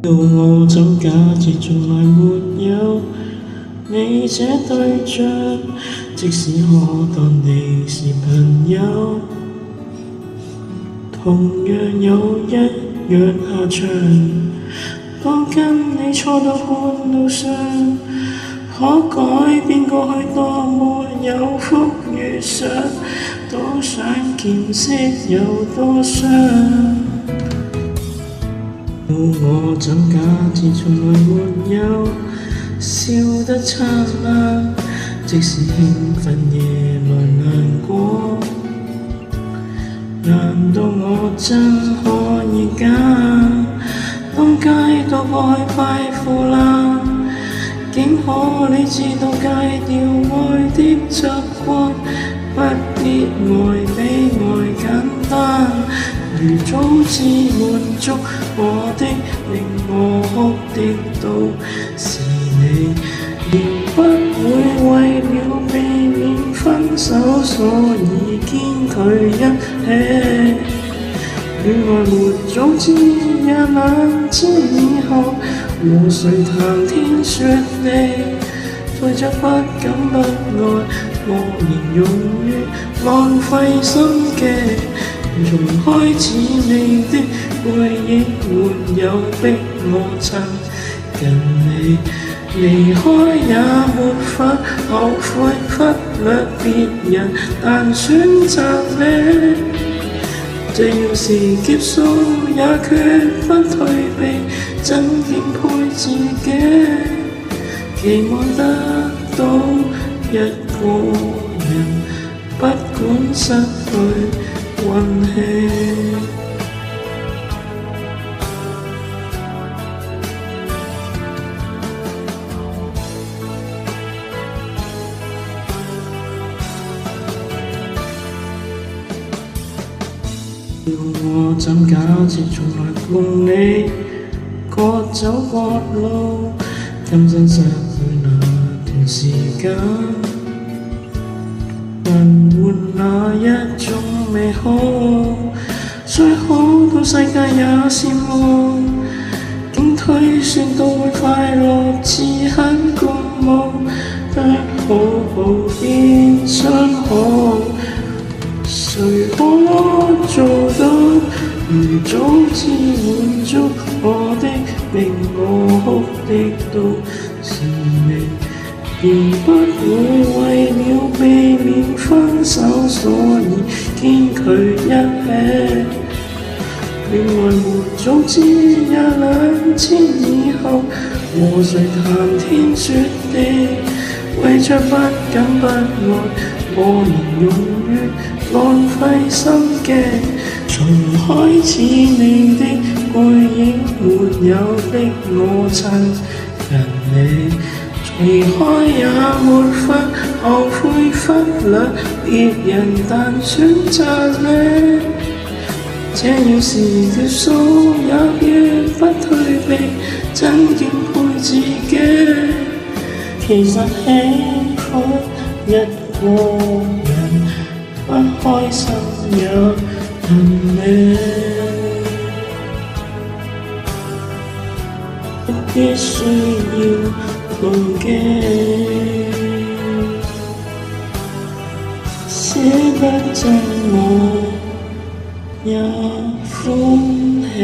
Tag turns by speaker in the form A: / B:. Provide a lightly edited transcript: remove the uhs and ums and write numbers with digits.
A: 要我怎假設從來沒有你這對象，即使可當你是朋友，同樣有一樣下場。當跟你錯到半路上，可改變過去多沒有福與想，多想見識有多傷。我怎假設從來沒有笑得燦爛，即使興奮夜來難過，難道我真可以假？當街道過去快腐爛，竟可你知道戒掉愛的習慣，不必愛比愛簡單。如早知滿足我的，令我哭的都是你，仍不會為了避免分手，所以堅拒一起。戀愛沒早知也冷戰以後，和誰談天說地，對着不敢不愛，我仍勇於浪費心機。從開始你的背影沒有逼我親近你，離開也沒法後悔，忽略別人但選擇你。這要是結束也決不退避，怎點配自己？期望得到一個人，不管失去運氣。要我怎假設從來共你各走各路，今生失去那段時間，能換那一種美好，最好到世界也羨慕，竟推算到會快樂至很鼓舞，得好好變相好。誰可做到如早知滿足我的，令我哭的都是你，仍不會為了避免分手，所以堅拒一起。戀愛沒早知也冷戰以後，和誰談天說地，為着不敢不愛，我仍勇於浪費心機。從開始你的背影沒有逼我親近你，離開也沒法後悔，忽略別人但選擇你。這要是結束也決不退避，怎點配自己？其實喜歡一個人，不開心也恨你，必須要忘記，捨不真我也歡喜。